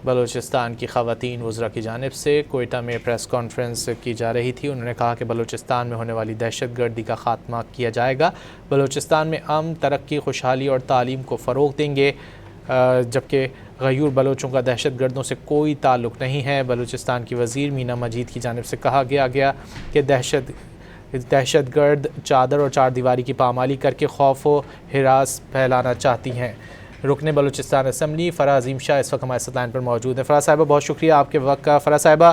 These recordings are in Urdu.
بلوچستان کی خواتین وزراء کی جانب سے کوئٹہ میں پریس کانفرنس کی جا رہی تھی۔ انہوں نے کہا کہ بلوچستان میں ہونے والی دہشت گردی کا خاتمہ کیا جائے گا، بلوچستان میں امن، ترقی، خوشحالی اور تعلیم کو فروغ دیں گے، جبکہ غیور بلوچوں کا دہشت گردوں سے کوئی تعلق نہیں ہے۔ بلوچستان کی وزیر مینا مجید کی جانب سے کہا گیا کہ دہشت گرد چادر اور چار دیواری کی پامالی کر کے خوف و ہراس پھیلانا چاہتی ہیں۔ رکن بلوچستان اسمبلی فرح عظیم شاہ اس وقت ہمارے ساتھ لائن پر موجود ہیں۔ فرح صاحبہ بہت شکریہ آپ کے وقت کا۔ فرح صاحبہ،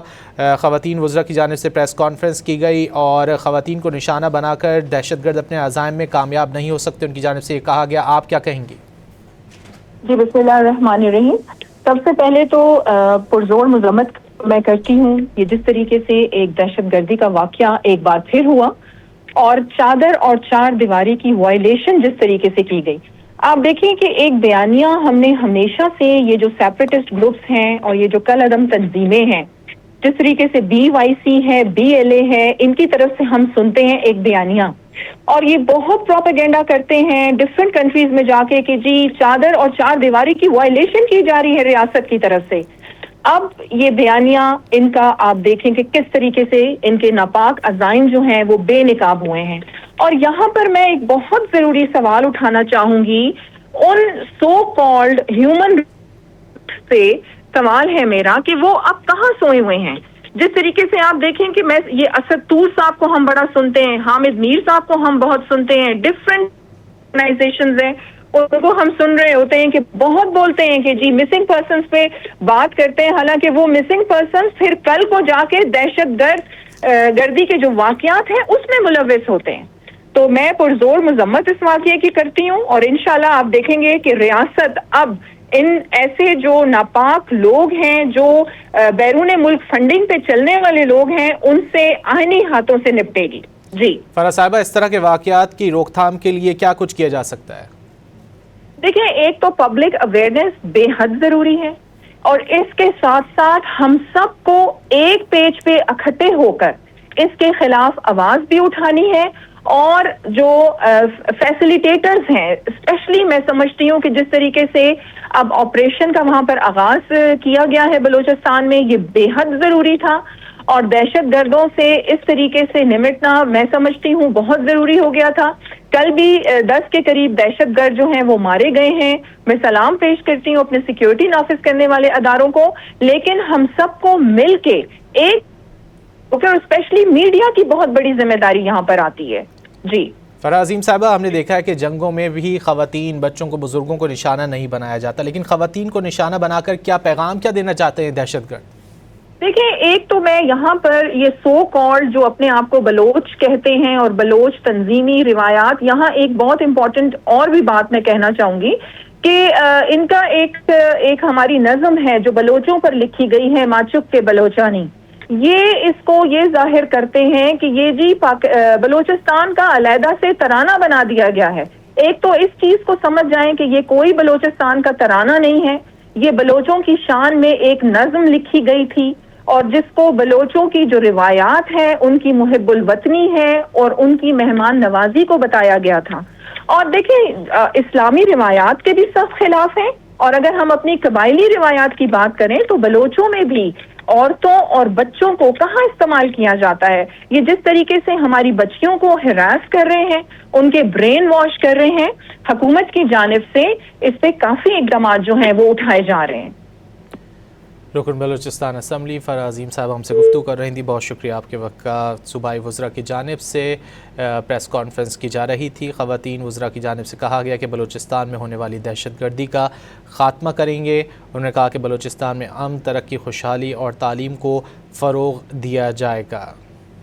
خواتین وزراء کی جانب سے پریس کانفرنس کی گئی اور خواتین کو نشانہ بنا کر دہشت گرد اپنے عزائم میں کامیاب نہیں ہو سکتے، ان کی جانب سے یہ کہا گیا، آپ کیا کہیں گی؟ جی بسم اللہ الرحمن الرحیم۔ سب سے پہلے تو پرزور مذمت میں کرتی ہوں یہ جس طریقے سے ایک دہشت گردی کا واقعہ ایک بار پھر ہوا اور چادر اور چار دیواری کی وائلیشن جس طریقے سے کی گئی۔ آپ دیکھیں کہ ایک بیانیہ ہم نے ہمیشہ سے یہ جو سیپریٹسٹ گروپس ہیں اور یہ جو کل عدم تنظیمیں ہیں، جس طریقے سے BYC ہے، BLA ہے، ان کی طرف سے ہم سنتے ہیں ایک بیانیہ، اور یہ بہت پروپیگنڈا کرتے ہیں ڈفرینٹ کنٹریز میں جا کے کہ جی چادر اور چار دیواری کی وائلیشن کی جا رہی ہے ریاست کی طرف سے۔ اب یہ بیانیہ ان کا آپ دیکھیں کہ کس طریقے سے ان کے ناپاک عزائم جو ہیں وہ بے نقاب ہوئے ہیں۔ اور یہاں پر میں ایک بہت ضروری سوال اٹھانا چاہوں گی ان سو کالڈ ہیومن سے، سوال ہے میرا کہ وہ اب کہاں سوئے ہوئے ہیں؟ جس طریقے سے آپ دیکھیں کہ میں یہ اسد طور صاحب کو ہم بڑا سنتے ہیں، حامد میر صاحب کو ہم بہت سنتے ہیں، ڈفرینٹ آرگنائزیشنز ہیں ان کو ہم سن رہے ہوتے ہیں کہ بہت بولتے ہیں کہ جی مسنگ پرسنز پہ بات کرتے ہیں، حالانکہ وہ مسنگ پرسنز پھر کل کو جا کے دہشت گردی کے جو واقعات ہیں اس میں ملوث ہوتے ہیں۔ تو میں پرزور مذمت اس واقعے کی کرتی ہوں، اور انشاءاللہ آپ دیکھیں گے کہ ریاست اب ان ایسے جو ناپاک لوگ ہیں، جو بیرون ملک فنڈنگ پہ چلنے والے لوگ ہیں، ان سے آئینی ہاتھوں سے نپٹے گی۔ جی فرح صاحبہ، اس طرح کے واقعات کی روک تھام کے لیے کیا کچھ کیا جا سکتا ہے؟ دیکھیں، ایک تو پبلک اویئرنیس بے حد ضروری ہے، اور اس کے ساتھ ساتھ ہم سب کو ایک پیج پہ اکٹھے ہو کر اس کے خلاف آواز بھی اٹھانی ہے، اور جو فیسیلیٹیٹرز ہیں، اسپیشلی میں سمجھتی ہوں کہ جس طریقے سے اب آپریشن کا وہاں پر آغاز کیا گیا ہے بلوچستان میں، یہ بے حد ضروری تھا، اور دہشت گردوں سے اس طریقے سے نمٹنا میں سمجھتی ہوں بہت ضروری ہو گیا تھا۔ کل بھی 10 کے قریب دہشت گرد جو ہیں وہ مارے گئے ہیں۔ میں سلام پیش کرتی ہوں اپنے سیکیورٹی نافذ کرنے والے اداروں کو، لیکن ہم سب کو مل کے ایک، اور اسپیشلی میڈیا کی بہت بڑی ذمہ داری یہاں پر آتی ہے۔ جی فرح عظیم صاحبہ، ہم نے دیکھا ہے کہ جنگوں میں بھی خواتین، بچوں کو، بزرگوں کو نشانہ نہیں بنایا جاتا، لیکن خواتین کو نشانہ بنا کر کیا پیغام کیا دینا چاہتے ہیں دہشت گرد؟ دیکھیں، ایک تو میں یہاں پر یہ سو کالڈ جو اپنے آپ کو بلوچ کہتے ہیں اور بلوچ تنظیمی روایات، یہاں ایک بہت امپورٹنٹ اور بھی بات میں کہنا چاہوں گی کہ ان کا ایک ہماری نظم ہے جو بلوچوں پر لکھی گئی ہے، ماچک کے بلوچانی، یہ اس کو یہ ظاہر کرتے ہیں کہ یہ جی بلوچستان کا علیحدہ سے ترانہ بنا دیا گیا ہے۔ ایک تو اس چیز کو سمجھ جائیں کہ یہ کوئی بلوچستان کا ترانہ نہیں ہے، یہ بلوچوں کی شان میں ایک نظم لکھی گئی تھی، اور جس کو بلوچوں کی جو روایات ہیں، ان کی محب الوطنی ہے اور ان کی مہمان نوازی کو بتایا گیا تھا۔ اور دیکھیں، اسلامی روایات کے بھی سخت خلاف ہیں، اور اگر ہم اپنی قبائلی روایات کی بات کریں تو بلوچوں میں بھی عورتوں اور بچوں کو کہاں استعمال کیا جاتا ہے۔ یہ جس طریقے سے ہماری بچیوں کو ہراس کر رہے ہیں، ان کے برین واش کر رہے ہیں، حکومت کی جانب سے اس پہ کافی اقدامات جو ہیں وہ اٹھائے جا رہے ہیں۔ رکن بلوچستان اسمبلی فرح عظیم صاحب ہم سے گفتگو کر رہی تھی، بہت شکریہ آپ کے وقت کا۔ صوبائی وزراء کی جانب سے پریس کانفرنس کی جا رہی تھی، خواتین وزراء کی جانب سے کہا گیا کہ بلوچستان میں ہونے والی دہشت گردی کا خاتمہ کریں گے۔ انہوں نے کہا کہ بلوچستان میں امن، ترقی، خوشحالی اور تعلیم کو فروغ دیا جائے گا۔